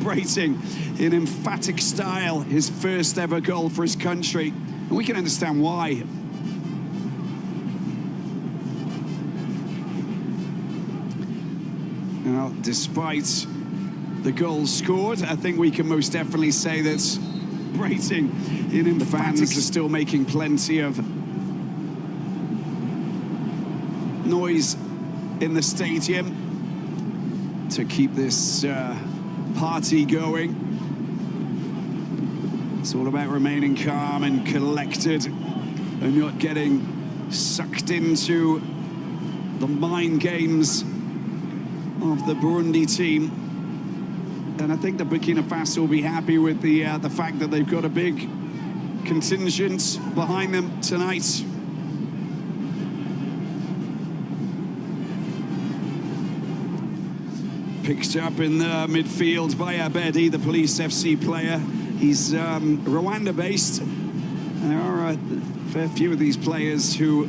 celebrating in emphatic style his first ever goal for his country. And we can understand why. Now, despite the goals scored, I think we can most definitely say that celebrating in emphatic, the fans are still making plenty of noise in the stadium to keep this party going. It's all about remaining calm and collected and not getting sucked into the mind games of the Burundi team. And I think the Burkina Faso will be happy with the fact that they've got a big contingent behind them tonight. Picked up in the midfield by Abedi, the Police FC player. He's Rwanda-based. There are a fair few of these players who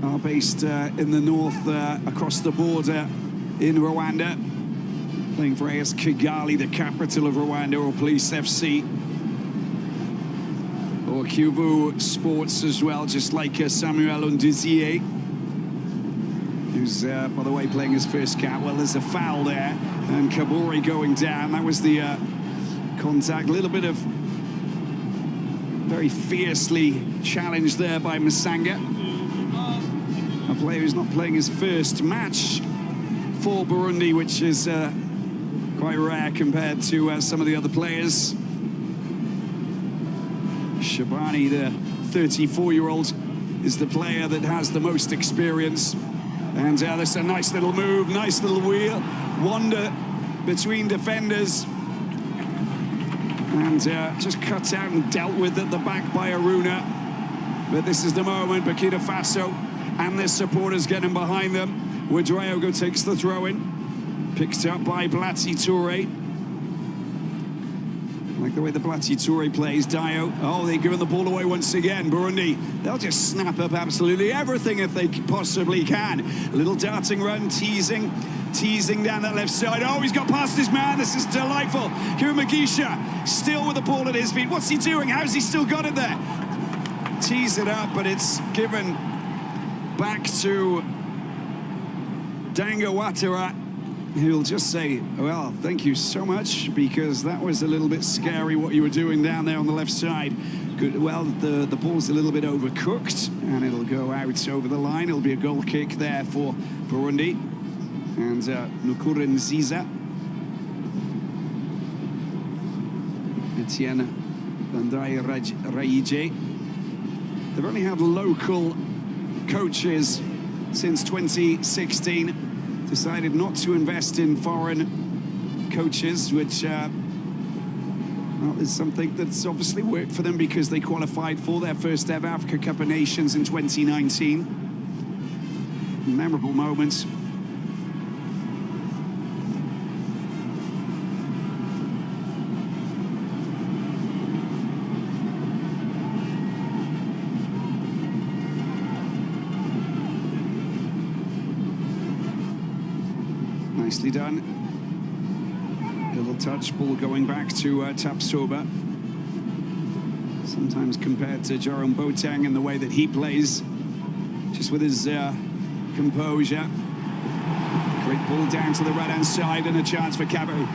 are based in the north, across the border in Rwanda, playing for AS Kigali, the capital of Rwanda, or Police FC, or Kivu Sports as well, just like Samuel Ondizier, who's, by the way, playing his first cap. Well, there's a foul there, and Kabori going down. That was the contact. A little bit of very fiercely challenged there by Masanga, a player who's not playing his first match for Burundi, which is quite rare compared to some of the other players. Shabani, the 34-year-old, is the player that has the most experience. And there's a nice little move, nice little wheel, wander between defenders. And just cut out and dealt with at the back by Aruna. But this is the moment, Burkina Faso and their supporters getting behind them. Ouedraogo takes the throw-in. Picked up by Blati Touré. I like the way the Blati Touré plays. Dio. Oh, they're giving the ball away once again. Burundi, they'll just snap up absolutely everything if they possibly can. A little darting run, teasing down that left side. Oh, he's got past his man. This is delightful. Magisha still with the ball at his feet. What's he doing? How's he still got it there? Tease it up, but it's given back to Dango Ouattara, who'll just say, well, thank you so much, because that was a little bit scary what you were doing down there on the left side. Good. Well, the ball's a little bit overcooked, and it'll go out over the line. It'll be a goal kick there for Burundi. And Nukuren Ziza, Etienne Bandai Raije. They've only had local coaches since 2016. Decided not to invest in foreign coaches, which well, is something that's obviously worked for them, because they qualified for their first ever Africa Cup of Nations in 2019. Memorable moments. Nicely done. Little touch, ball going back to Tapsoba. Sometimes compared to Jerome Boateng in the way that he plays, just with his composure. Great ball down to the right-hand side, and a chance for Cabo.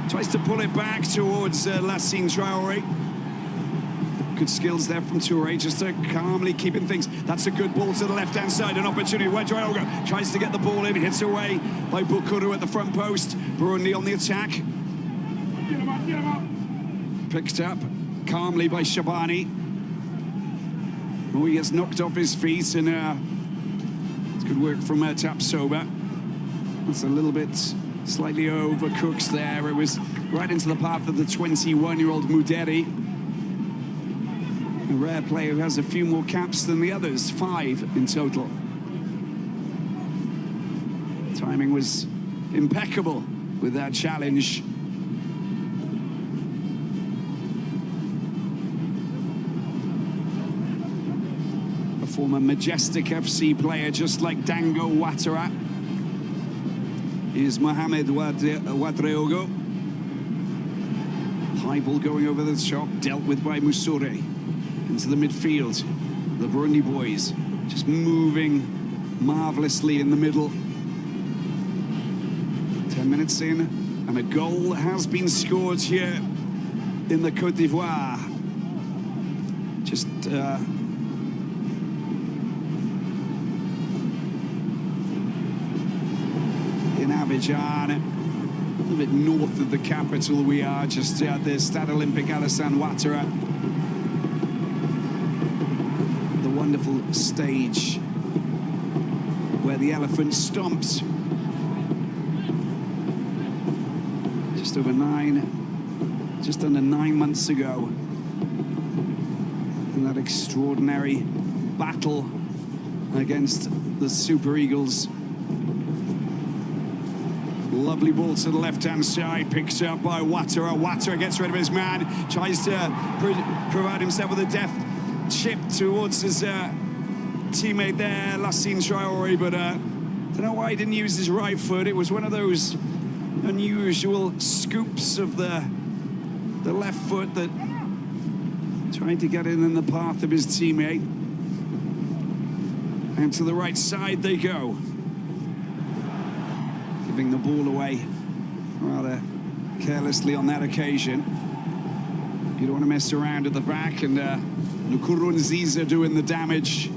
Tries to pull it back towards Lassine Traoré. Good skills there from Touré, just to calmly keeping things. That's a good ball to the left-hand side, an opportunity. Ouedraogo tries to get the ball in, hits away by Bukuru at the front post. Burundi on the attack. Picked up calmly by Shabani. Oh, he gets knocked off his feet, and it's good work from Tapsoba. That's a little bit slightly overcooked there. It was right into the path of the 21-year-old Muderi. A rare player who has a few more caps than the others, 5 in total. Timing was impeccable with that challenge. A former Majestic FC player, just like Dango Ouattara. is Mohamed Ouedraogo. High ball going over the top, dealt with by Musore. Into the midfield. The Burundi boys just moving marvelously in the middle. 10 minutes in, and a goal has been scored here in the Côte d'Ivoire. Just in Abidjan, a little bit north of the capital we are, just at the Stade Olympique Alassane Ouattara. The wonderful stage where the elephant stomps. Just under 9 months ago, in that extraordinary battle against the Super Eagles. Lovely ball to the left-hand side, picked up by Ouattara. Ouattara gets rid of his man, tries to provide himself with a deft chip towards his teammate there, Lassine Traoré, but I don't know why he didn't use his right foot. It was one of those unusual scoops of the left foot that tried to get in the path of his teammate. And to the right side they go, giving the ball away rather carelessly on that occasion. You don't want to mess around at the back, and Nkurunziza doing the damage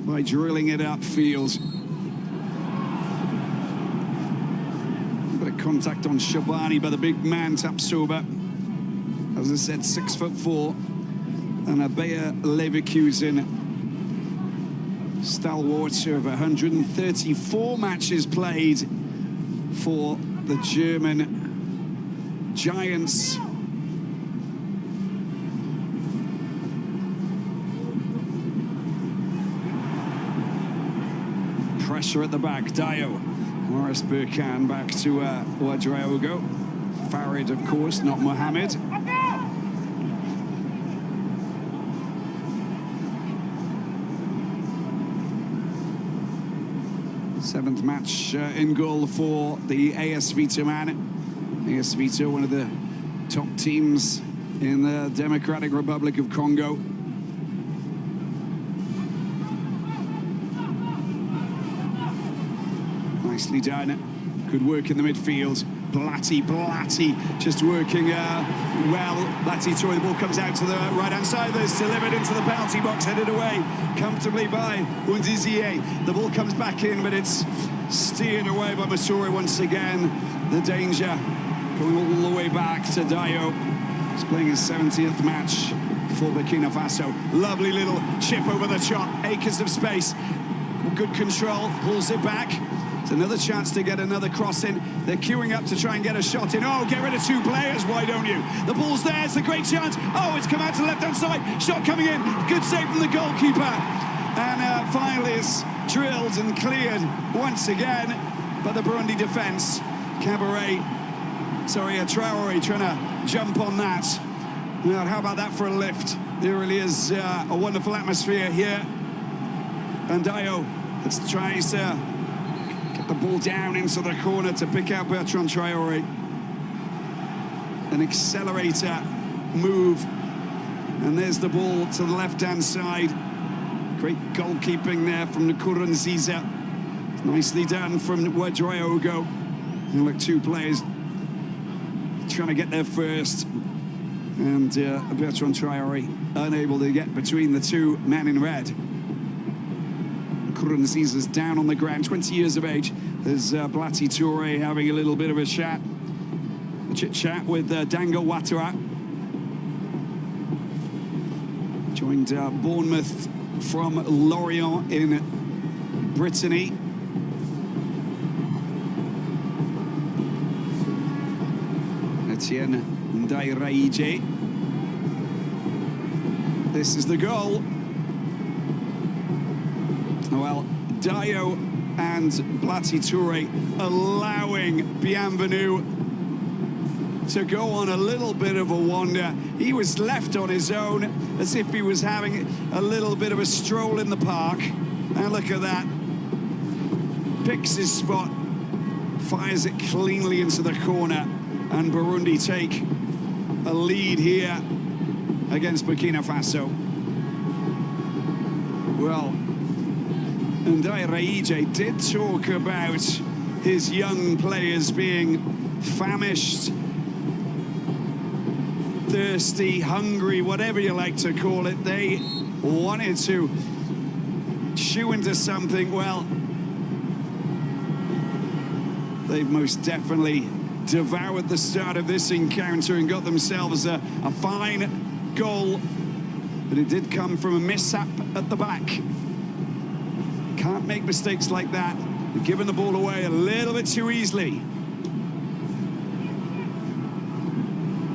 by drilling it upfield. Contact on Shabani by the big man Tapsoba. As I said, 6'4", and a Bayer Leverkusen stalwart of 134 matches played for the German Giants. Pressure at the back, Dio. Morris Burkina back to Ouedraogo. Farid, of course, not Mohamed. Seventh match in goal for the AS Vita man. AS Vita, one of the top teams in the Democratic Republic of Congo. Nicely done. Good work in the midfield. Blatty just working well. Blatty Toure, the ball comes out to the right-hand side. It's delivered into the penalty box, headed away comfortably by Undizier. The ball comes back in, but it's steered away by Musore once again. The danger going all the way back to Dio. He's playing his 70th match for Burkina Faso. Lovely little chip over the top. Acres of space. Good control. Pulls it back. It's another chance to get another cross in. They're queuing up to try and get a shot in. Oh, get rid of two players, why don't you? The ball's there, it's a great chance. Oh, it's come out to the left-hand side. Shot coming in. Good save from the goalkeeper. And finally it's drilled and cleared once again by the Burundi defence. Traoré trying to jump on that. Well, how about that for a lift? There really is a wonderful atmosphere here. And Dio tries to get the ball down into the corner to pick out Bertrand Traoré. An accelerator move. And there's the ball to the left-hand side. Great goalkeeping there from Nkurunziza. Nicely done from Ouedraogo. And look, two players trying to get there first. And Bertrand Traoré unable to get between the two men in red. Nkurunziza's down on the ground, 20 years of age. There's Blatty Toure having a little bit of a chit-chat with Dango Ouattara. Joined Bournemouth from Lorient in Brittany. Etienne Ndairaije. This is the goal. Well, Dio and Blatty Toure allowing Bienvenu to go on a little bit of a wander. He was left on his own as if he was having a little bit of a stroll in the park. And look at that. Picks his spot fires it cleanly into the corner, and Burundi take a lead here against Burkina Faso. Well, Ndai Raije did talk about his young players being famished, thirsty, hungry, whatever you like to call it. They wanted to chew into something. Well, they've most definitely devoured the start of this encounter and got themselves a fine goal, but it did come from a mishap at the back. Can't make mistakes like that. They're giving the ball away a little bit too easily.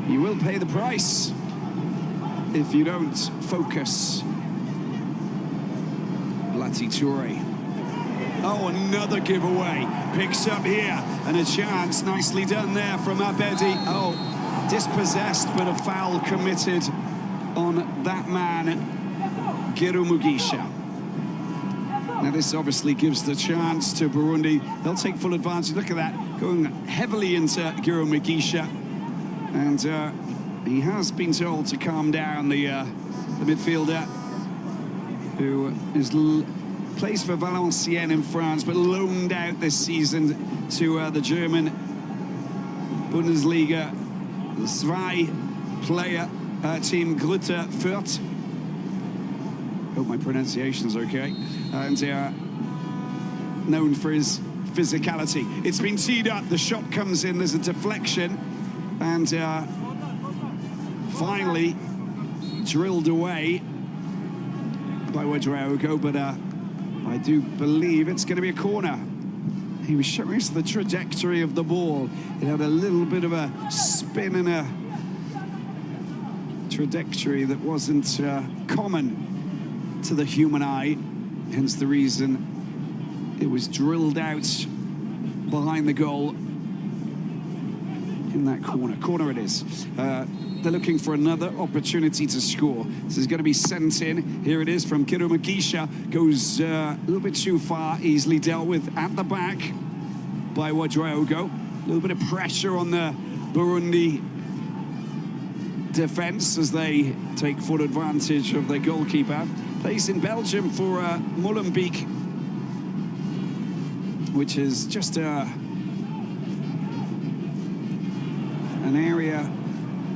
You will pay the price if you don't focus. Lati Toure. Oh, another giveaway. Picks up here, and a chance. Nicely done there from Abedi. Oh, dispossessed, but a foul committed on that man, Giru Mugisha. Now, this obviously gives the chance to Burundi. They'll take full advantage. Look at that, going heavily into Giru Mugisha. And he has been told to calm down, the midfielder, who is plays for Valenciennes in France, but loaned out this season to the German Bundesliga Zwei player team Greuther Fürth. Hope my pronunciation's okay. And known for his physicality. It's been teed up, the shot comes in, there's a deflection, and finally drilled away by Ouedraogo, but I do believe it's going to be a corner. He was showing us the trajectory of the ball. It had a little bit of a spin and a trajectory that wasn't common to the human eye, hence the reason it was drilled out behind the goal in that corner. Corner it is. They're looking for another opportunity to score. This is going to be sent in. Here it is from Giru Mugisha. Goes a little bit too far, easily dealt with at the back by Ouedraogo. A little bit of pressure on the Burundi defense as they take full advantage of their goalkeeper. Plays in Belgium for Molenbeek, which is just an area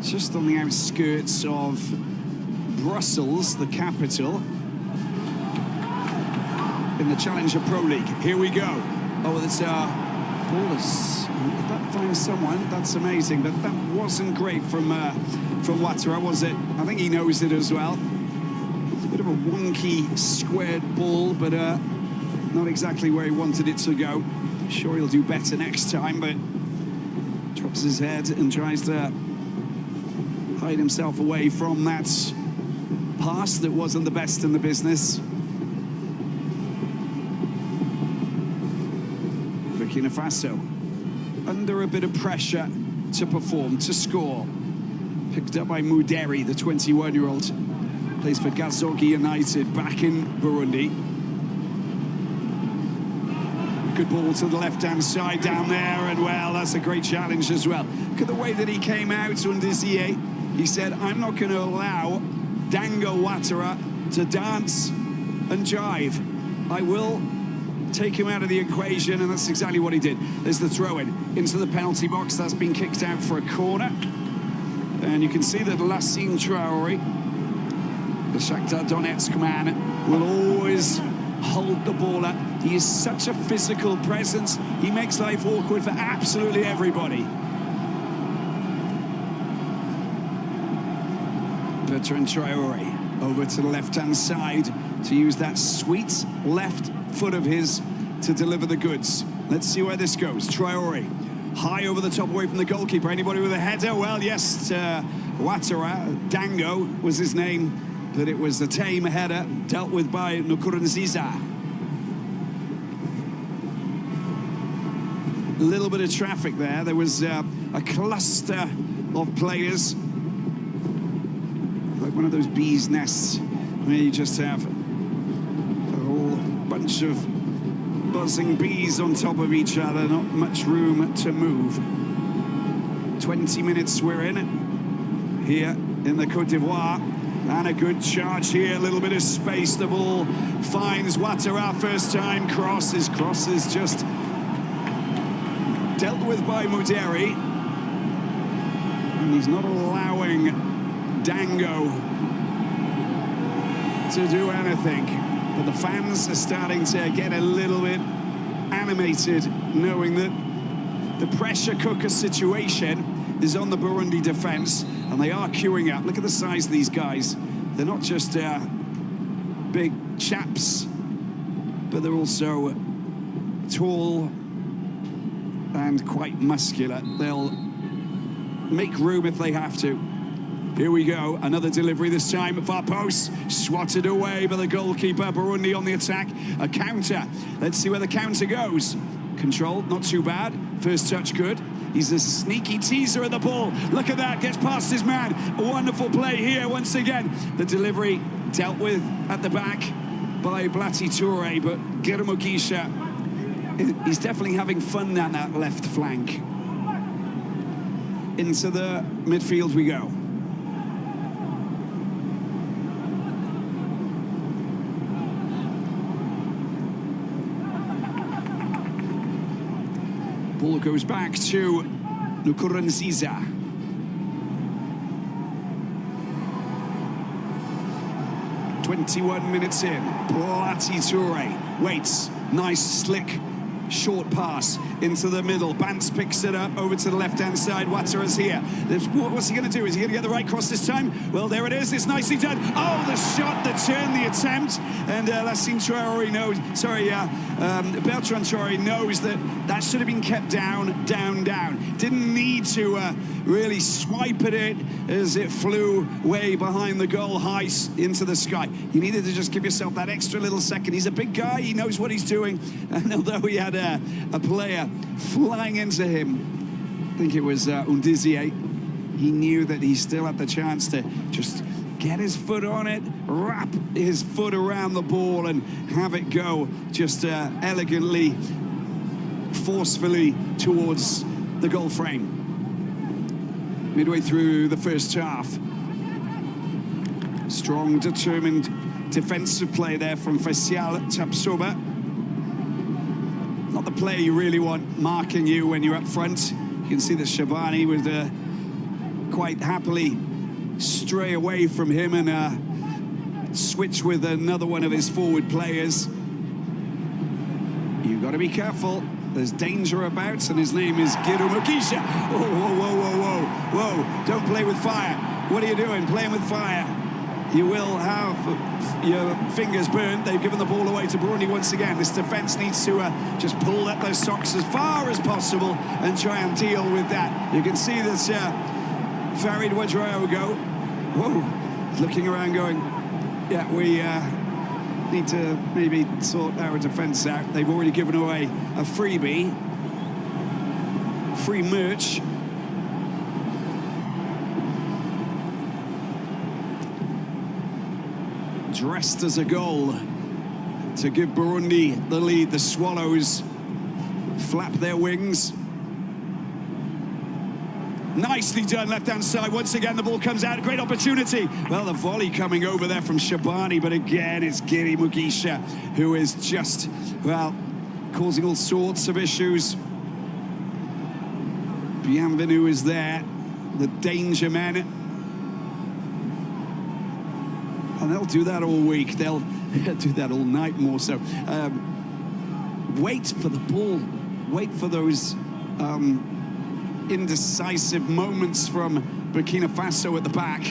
just on the outskirts of Brussels, the capital, in the Challenger Pro League. Here we go. Oh, that's ball is, if that finds someone, that's amazing. But that wasn't great from Ouattara, was it? I think he knows it as well. It's a bit of a wonky, squared ball, but not exactly where he wanted it to go. I'm sure he'll do better next time, but drops his head and tries to hide himself away from that pass that wasn't the best in the business. Burkina Faso under a bit of pressure to perform, to score. Picked up by Muderi, the 21-year-old. Plays for Gazogi United back in Burundi. Good ball to the left-hand side down there, and well, that's a great challenge as well. Look at the way that he came out, Undizier. He said, I'm not going to allow Dango Ouattara to dance and jive. I will take him out of the equation, and that's exactly what he did. There's the throw-in into the penalty box. That's been kicked out for a corner. And you can see that Lassine Traoré, the Shakhtar Donetsk man, will always hold the ball up. He is such a physical presence. He makes life awkward for absolutely everybody. Bertrand Traoré over to the left-hand side to use that sweet left foot of his to deliver the goods. Let's see where this goes. Traoré, high over the top away from the goalkeeper. Anybody with a header? Well, yes, Ouattara, Dango was his name, but it was a tame header dealt with by Nkurunziza. A little bit of traffic there. There was a cluster of players, like one of those bees' nests, where you just have a whole bunch of buzzing bees on top of each other, not much room to move. 20 minutes we're in here in the Côte d'Ivoire, and a good charge here, a little bit of space. The ball finds Ouattara first time, crosses just dealt with by Muderi, and he's not allowing Dango to do anything. But the fans are starting to get a little bit animated, knowing that the pressure cooker situation is on the Burundi defense, and they are queuing up. Look at the size of these guys. They're not just big chaps, but they're also tall and quite muscular. They'll make room if they have to. Here we go, another delivery this time at far post, swatted away by the goalkeeper. Burundi on the attack, a counter. Let's see where the counter goes. Control, not too bad. First touch, good. He's a sneaky teaser at the ball. Look at that, gets past his man. A wonderful play here once again. The delivery dealt with at the back by Blati Toure, but Mugisha, he's definitely having fun down that left flank. Into the midfield we go. Ball goes back to Nkurunziza. "21 minutes in, Blati Toure waits, nice slick short pass into the middle. Bance picks it up over to the left-hand side. Ouattara's here. What's he going to do? Is he going to get the right cross this time? Well, there it is. It's nicely done. Oh, the shot, the turn, the attempt. And Bertrand Traoré knows that that should have been kept down. Didn't need to really swipe at it as it flew way behind the goal, high into the sky. You needed to just give yourself that extra little second. He's a big guy. He knows what he's doing. And although he had a player flying into him, I think it was Undizier, he knew that he still had the chance to just get his foot on it, wrap his foot around the ball and have it go just elegantly, forcefully towards the goal frame. Midway through the first half. Strong, determined defensive play there from Faisal Tapsoba. Not the player you really want marking you when you're up front. You can see that Shabani would quite happily stray away from him and switch with another one of his forward players. You've got to be careful. There's danger about, and his name is Mugisha. Whoa, don't play with fire. What are you doing, playing with fire? You will have your fingers burnt. They've given the ball away to Burundi once again. This defense needs to just pull up those socks as far as possible and try and deal with that. You can see that Farid Ouattara whoa, looking around going, yeah, we need to maybe sort our defense out. They've already given away a freebie, free merch. Dressed as a goal to give Burundi the lead. The Swallows flap their wings. Nicely done, left-hand side. Once again, the ball comes out. Great opportunity. Well, the volley coming over there from Shabani, but again, it's Mugisha who is just, well, causing all sorts of issues. Bienvenu is there, the danger men. And they'll do that all week. They'll do that all night more so. Wait for the ball. Wait for those indecisive moments from Burkina Faso at the back.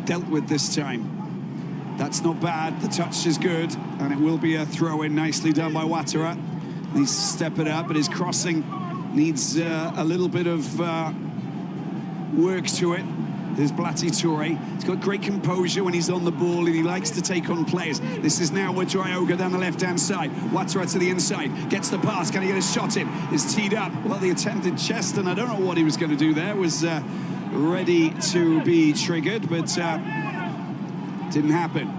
Dealt with this time. That's not bad. The touch is good, and it will be a throw-in, nicely done by Ouattara. Needs to step it up, but his crossing needs a little bit of work to it. There's Blati Toure. He's got great composure when he's on the ball, and he likes to take on players. This is now with Dryoga down the left-hand side. Ouattara to the inside, gets the pass. Can he get a shot in? Is teed up. Well, the attempted chest, and I don't know what he was going to do there. Was ready to be triggered, but didn't happen.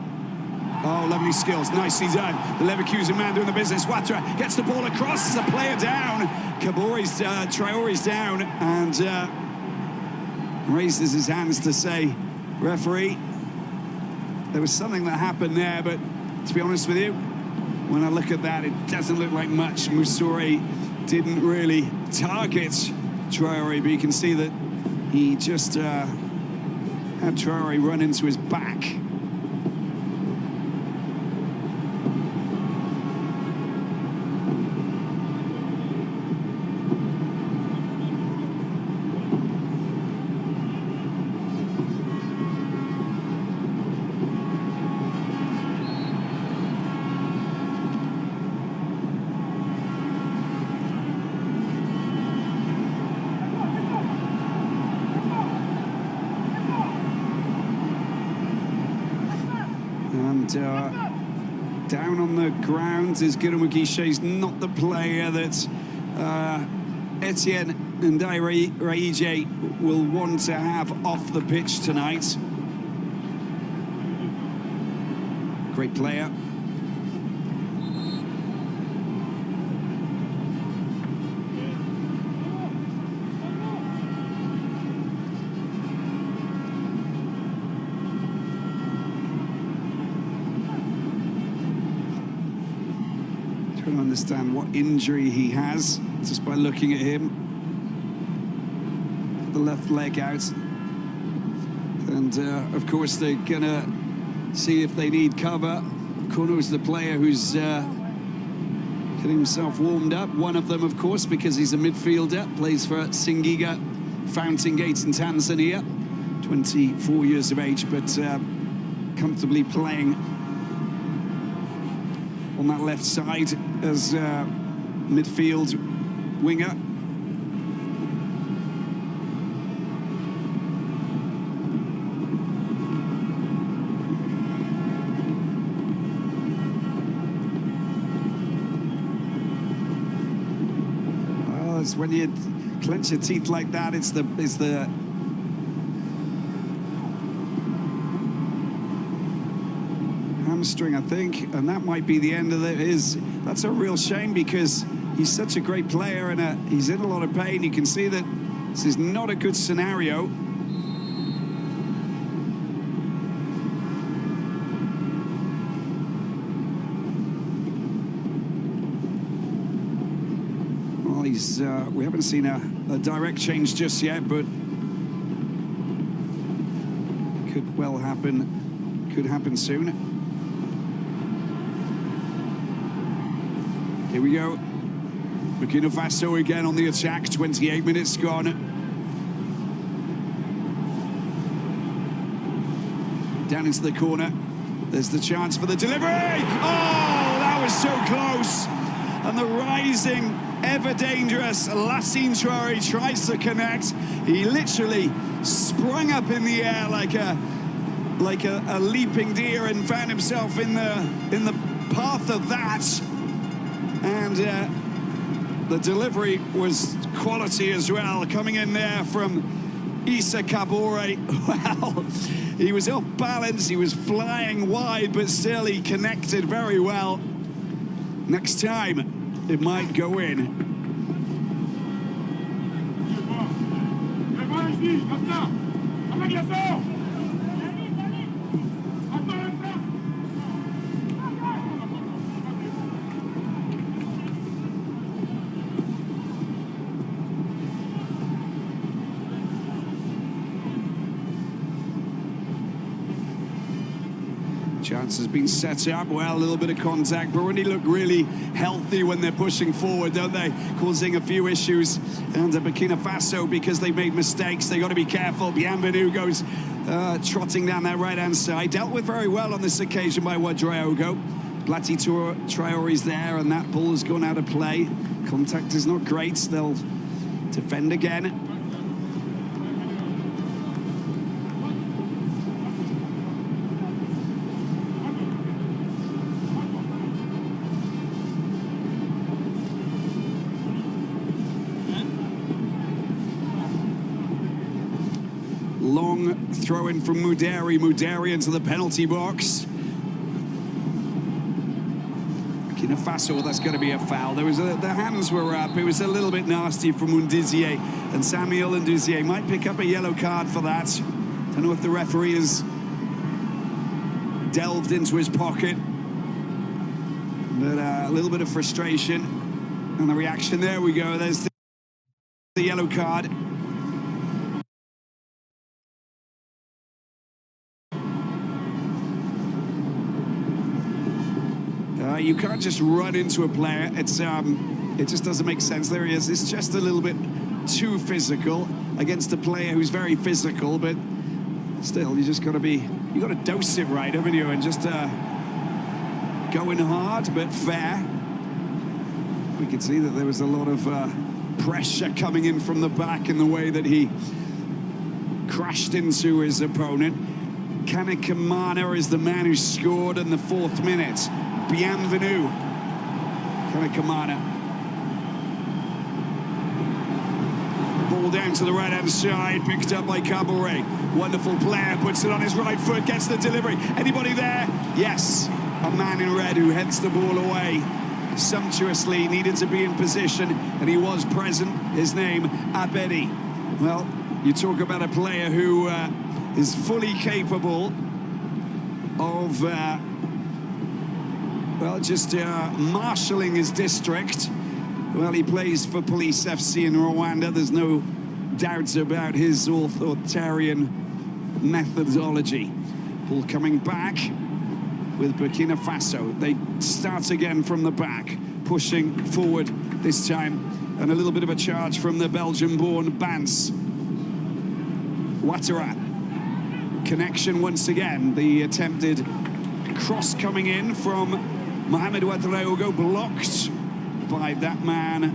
Oh, lovely skills, nicely done. The Leverkusen man doing the business. Ouattara gets the ball across. There's a player down. Traore's down, and raises his hands to say, referee, there was something that happened there, but to be honest with you, when I look at that, it doesn't look like much. Moussouri didn't really target Traore, but you can see that he just had Traore run into his back. And down on the ground is Guiramuguiche. He's not the player that Etienne and Raije will want to have off the pitch tonight. Great player. Trying to understand what injury he has just by looking at him. The left leg out, and of course they're gonna see if they need cover. Kono's the player who's getting himself warmed up. One of them, of course, because he's a midfielder, plays for Singida Fountain Gate in Tanzania. 24 years of age, but comfortably playing on that left side as midfield winger. Oh, it's when you clench your teeth like that, it's the hamstring, I think, and that might be the end of it. That's a real shame because he's such a great player and he's in a lot of pain. You can see that this is not a good scenario. Well, we haven't seen a direct change just yet, but could well happen. Could happen soon. Here we go. Burkina Faso again on the attack. 28 minutes gone. Down into the corner. There's the chance for the delivery. Oh, that was so close. And the rising, ever dangerous Lassine Traore tries to connect. He literally sprung up in the air like a leaping deer and found himself in the path of that. And the delivery was quality as well, coming in there from Issa Kabore. Well, he was off balance, he was flying wide, but still he connected very well. Next time, it might go in. Chance has been set up. Well, a little bit of contact. Burundi look really healthy when they're pushing forward, don't they? Causing a few issues. And Burkina Faso, because they made mistakes, they got to be careful. Bienvenu goes trotting down that right-hand side. Dealt with very well on this occasion by Ouattara. Blati Traore's there, and that ball has gone out of play. Contact is not great. They'll defend again. long throw in from Muderi into the penalty box. Burkina Faso, that's going to be a foul. There was the hands were up. It was a little bit nasty from Ndizier, and Samuel Ndizier might pick up a yellow card for that. Don't know if the referee has delved into his pocket, but a little bit of frustration and the reaction. There we go. There's the yellow card. You can't just run into a player. It just doesn't make sense. There he is. It's just a little bit too physical against a player who's very physical, but still, you got to dose it right, haven't you? And just going hard but fair. We could see that there was a lot of pressure coming in from the back in the way that he crashed into his opponent. Kamana is the man who scored in the 4th minute. Bienvenue, Kamana. Ball down to the right-hand side, picked up by Cabaret. Wonderful player, puts it on his right foot, gets the delivery. Anybody there? Yes, a man in red who heads the ball away. Sumptuously, needed to be in position, and he was present. His name, Abedi. Well, you talk about a player who is fully capable of just marshalling his district. Well, he plays for Police FC in Rwanda. There's no doubts about his authoritarian methodology. Ball coming back with Burkina Faso. They start again from the back, pushing forward this time. And a little bit of a charge from the Belgian-born Bans. Ouattara. Connection once again. The attempted cross coming in from Mohamed Ouattara, blocked by that man,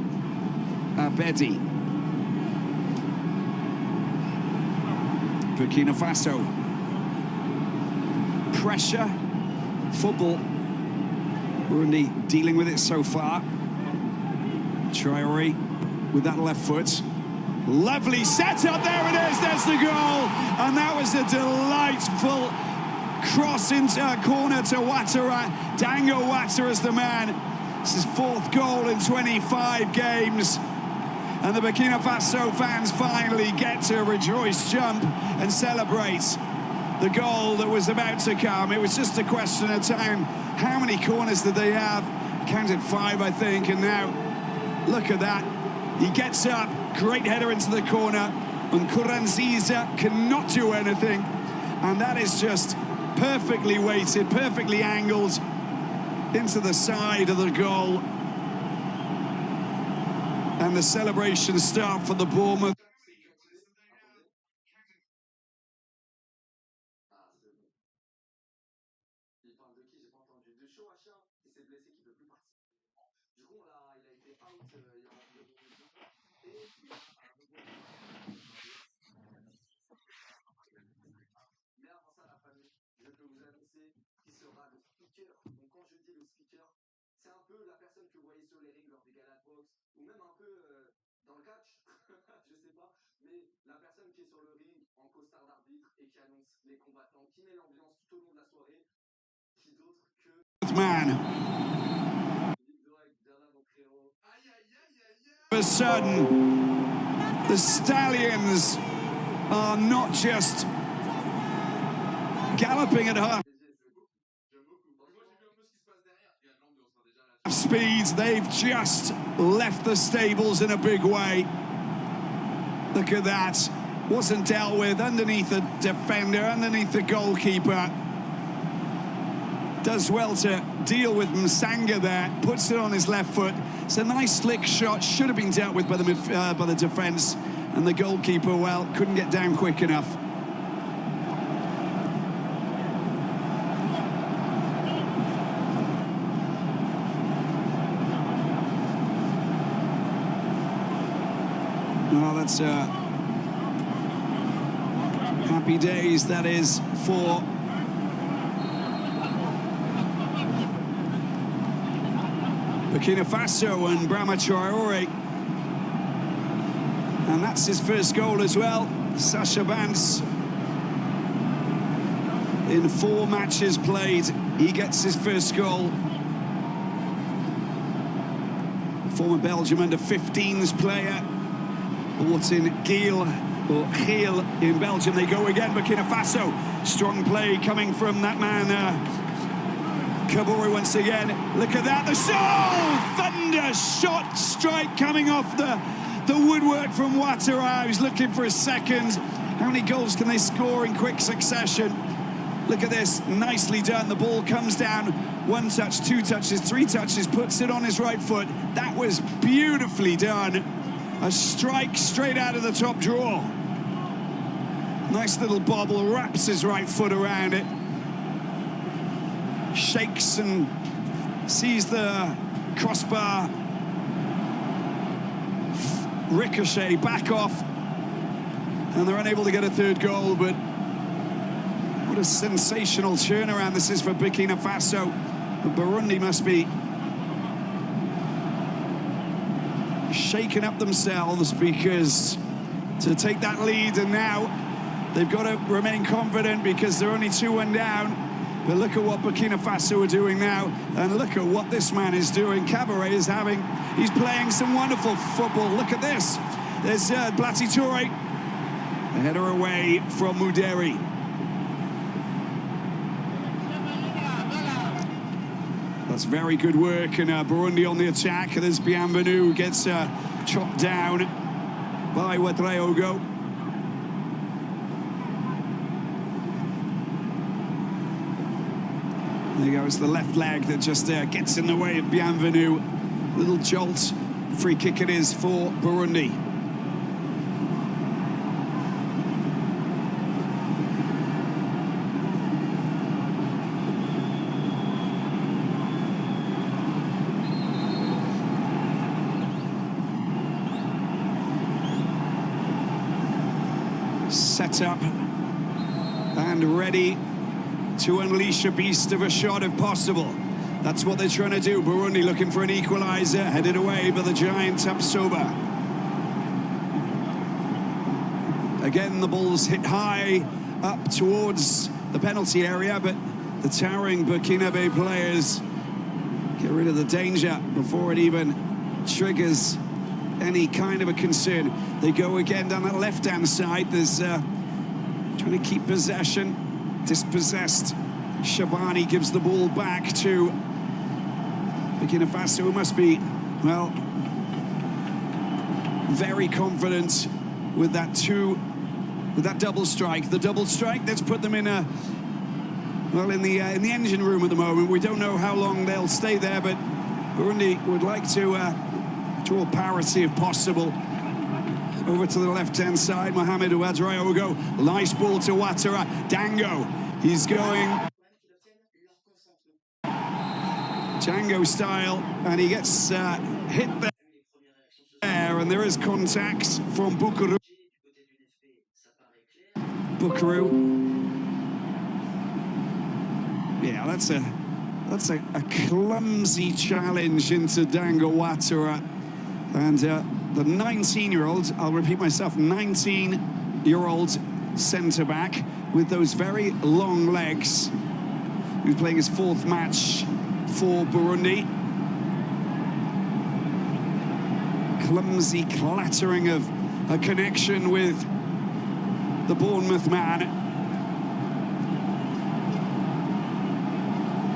Abedi. Burkina Faso. Pressure. Football. Burundi dealing with it so far. Traoré with that left foot. Lovely setup, there it is, there's the goal. And that was a delightful cross into a corner to Ouattara. Dango Ouattara is the man. This is 4th goal in 25 games. And the Burkina Faso fans finally get to rejoice, jump and celebrate the goal that was about to come. It was just a question of time. How many corners did they have? Counted 5, I think, and now look at that. He gets up, great header into the corner, and Kuranziza cannot do anything. And that is just perfectly weighted, perfectly angled into the side of the goal. And the celebrations start for the Bournemouth. Man. All of a sudden, the Stallions are not just galloping at half speeds, they've just left the stables in a big way. Look at that. Wasn't dealt with underneath the defender, underneath the goalkeeper. Does well to deal with Msanga there, puts it on his left foot. It's a nice slick shot, should have been dealt with by the defence, and the goalkeeper, well, couldn't get down quick enough. Oh, that's happy days, that is, for Burkina Faso and Brahma Traoré. And that's his first goal as well. Sacha Bans in 4 matches played. He gets his first goal. Former Belgium under-15s player, bought in Geel in Belgium. They go again, Burkina Faso. Strong play coming from that man, Kabore once again. Look at that, the thunder shot strike coming off the woodwork from Ouattara. He's looking for a second. How many goals can they score in quick succession? Look at this, nicely done. The ball comes down, 1 touch, 2 touches, 3 touches, puts it on his right foot. That was beautifully done. A strike straight out of the top drawer. Nice little bobble, wraps his right foot around it. Shakes and sees the crossbar ricochet back off. And they're unable to get a third goal, but what a sensational turnaround this is for Burkina Faso. But Burundi must be shaken up themselves, because to take that lead, and now they've got to remain confident because they're only 2-1 down. But look at what Burkina Faso are doing now, and look at what this man is doing. Kabore is he's playing some wonderful football. Look at this. There's Blati Toure. A header away from Muderi. That's very good work, and Burundi on the attack. There's Bienvenu, who gets chopped down by Ouattara. There goes the left leg that just gets in the way of Bienvenu. Little jolt. Free kick it is for Burundi. Set up and ready to unleash a beast of a shot if possible. That's what they're trying to do. Burundi looking for an equaliser, headed away by the giant Tapsoba. Again, the ball's hit high up towards the penalty area, but the towering Burkinabe players get rid of the danger before it even triggers any kind of a concern. They go again down that left-hand side. There's trying to keep possession. Dispossessed. Shabani gives the ball back to Burkina Faso, who must be, well, very confident with that double strike. The double strike that's put them in a, well, in the engine room at the moment. We don't know how long they'll stay there, but Burundi would like to draw parity if possible. Over to the left-hand side, Mohamed Ouattara. Nice ball to Ouattara. Dango, he's going Django style, and he gets hit there, and there is contact from Bukaru. Yeah, that's a clumsy challenge into Dango Ouattara, and the 19-year-old, I'll repeat myself, 19-year-old centre-back with those very long legs, who's playing his 4th match for Burundi. Clumsy clattering of a connection with the Bournemouth man.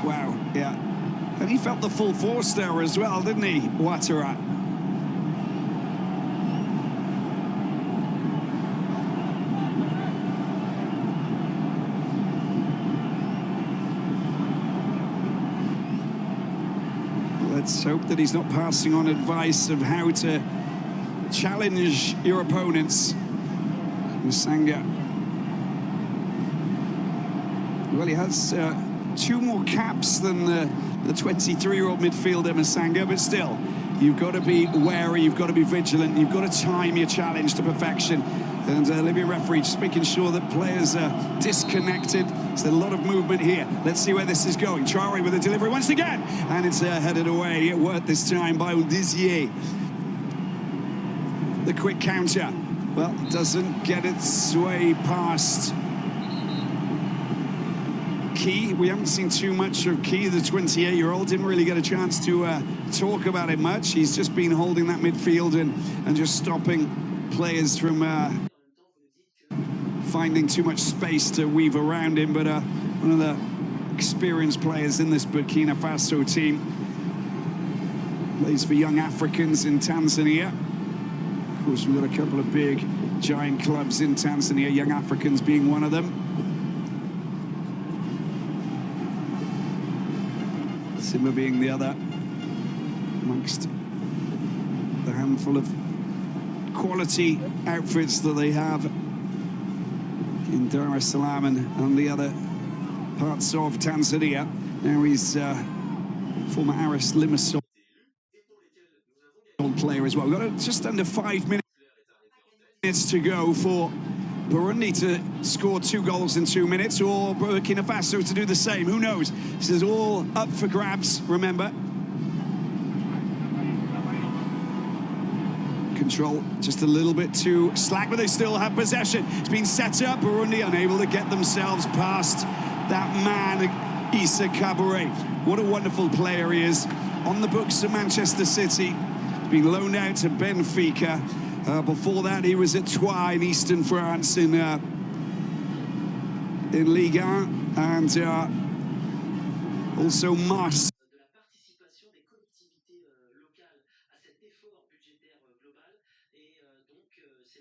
Wow, yeah. And he felt the full force there as well, didn't he, Ouattara? Let's hope that he's not passing on advice of how to challenge your opponents. Musanga. Well, he has 2 more caps than the 23-year-old midfielder Musanga, but still, you've got to be wary, you've got to be vigilant, you've got to time your challenge to perfection. And Libyan referee just making sure that players are disconnected. There's a lot of movement here. Let's see where this is going. Traore with a delivery once again. And it's headed away. It worked this time by Udizier. The quick counter. Well, doesn't get its way past Key. We haven't seen too much of Key, the 28-year-old. Didn't really get a chance to talk about it much. He's just been holding that midfield and just stopping players from finding too much space to weave around him. But one of the experienced players in this Burkina Faso team. Plays for Young Africans in Tanzania. Of course, we've got a couple of big, giant clubs in Tanzania, Young Africans being one of them. Simba being the other, amongst the handful of quality outfits that they have in Dar es Salaam and the other parts of Tanzania. Now he's former Aris Limassol player as well. We've got just under 5 minutes to go for Burundi to score 2 goals in 2 minutes, or Burkina Faso to do the same. Who knows? This is all up for grabs, remember. Control just a little bit too slack, but they still have possession. It's been set up. Burundi unable to get themselves past that man, Issa Kabore. What a wonderful player he is. On the books of Manchester City. Been loaned out to Benfica. Before that, he was at Troyes in Eastern France in Ligue 1, and also Marseille.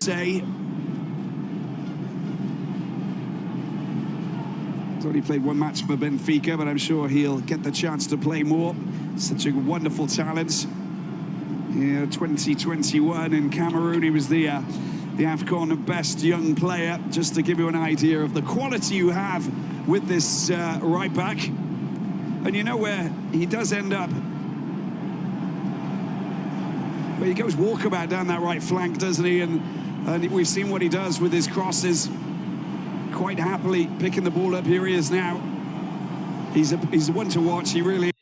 He's only played 1 match for Benfica, but I'm sure he'll get the chance to play more. Such a wonderful talent. Yeah, 2021 in Cameroon, he was the AFCON best young player. Just to give you an idea of the quality you have with this right back. And you know where he does end up? Well, he goes walkabout down that right flank, doesn't he? And we've seen what he does with his crosses. Quite happily picking the ball up. Here he is now. He's one to watch. He really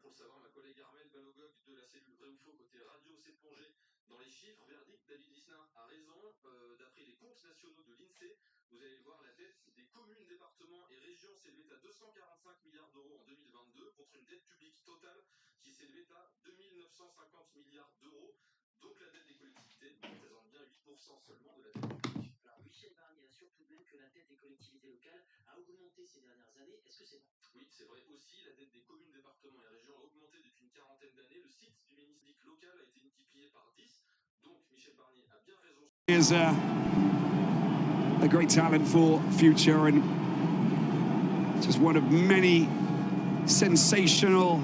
Pour le savoir, ma collègue Armelle Balogog de la cellule Vrai ou Faux côté radio s'est plongée dans les chiffres. Verdict, David Lisnard a raison. D'après les comptes nationaux de l'INSEE, vous allez le voir, la dette des communes, départements et régions s'élevait à 245 milliards d'euros en 2022 contre une dette publique totale qui s'élevait à 2 950 milliards d'euros. Donc la dette des collectivités représente bien 8% seulement de la dette publique. Alors Michel Barnier assure tout de même que la dette des collectivités locales a augmenté ces dernières années. Est-ce que c'est vrai? Oui, c'est vrai aussi. La dette des communes, départements et régions a augmenté depuis une quarantaine d'années. Le site du ministère local a été multiplié par 10. Donc Michel Barnier a bien raison. Is a great talent for future and just one of many sensational.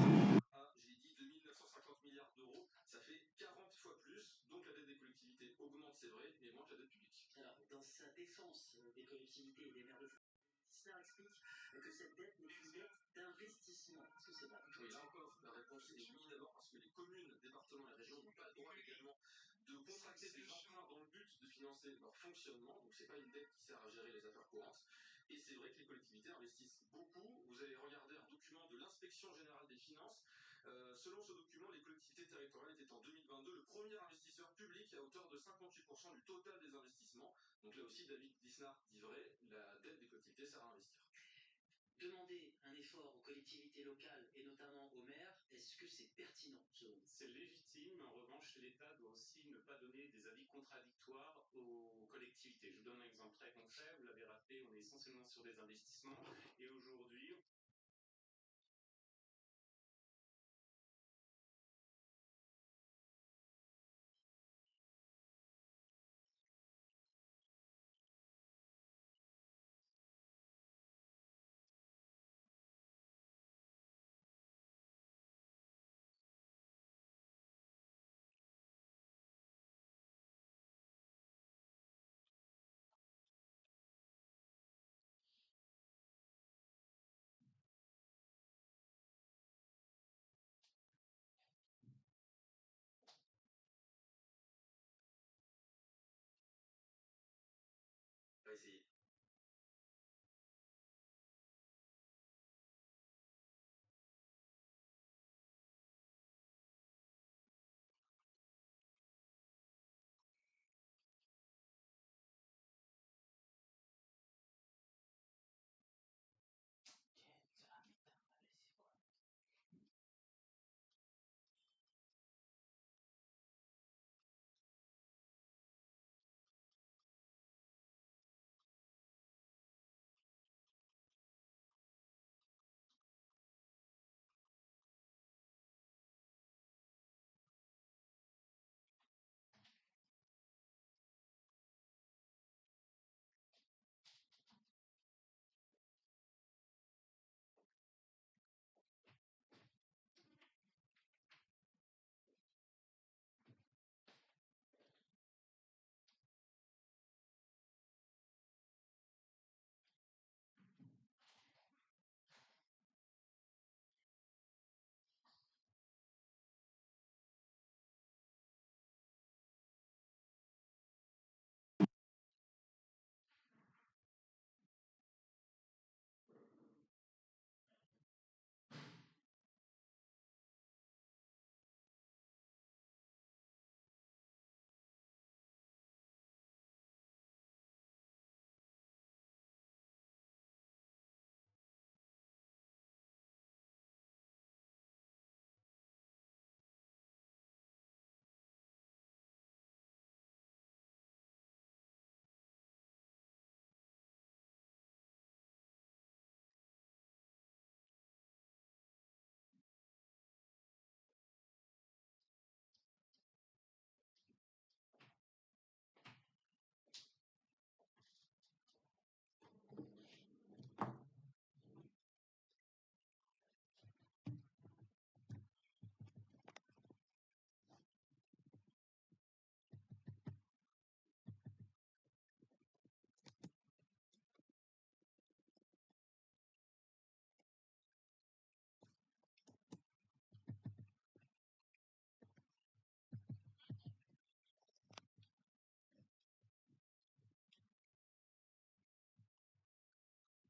J'ai dit 2 950 milliards d'euros, ça fait 40 fois plus. Donc la dette des collectivités augmente, c'est vrai, mais moins que la dette publique. Alors, dans sa défense des collectivités et des maires de France, Cela explique que cette dette n'est qu'une dette d'investissement. Est-ce que c'est vrai? Oui, là encore, la réponse est oui, d'abord parce que les communes, départements et régions n'ont pas le droit légalement de contracter des emprunts dans le but de financer leur fonctionnement. Donc c'est pas une dette qui sert à gérer les affaires courantes. Et c'est vrai que les collectivités investissent beaucoup. Vous allez regarder un document de l'Inspection générale des finances. Selon ce document, les collectivités territoriales étaient en 2022 le premier investisseur public à hauteur de 58% du total des investissements. Donc là aussi, David Lisnard dit vrai, la dette des collectivités sert à investir. Demander un effort aux collectivités locales et notamment aux maires, est-ce que c'est pertinent selon vous? C'est légitime, mais en revanche, l'État doit aussi ne pas donner des avis contradictoires aux collectivités. Je vous donne un exemple très concret, vous l'avez rappelé, on est essentiellement sur des investissements et aujourd'hui,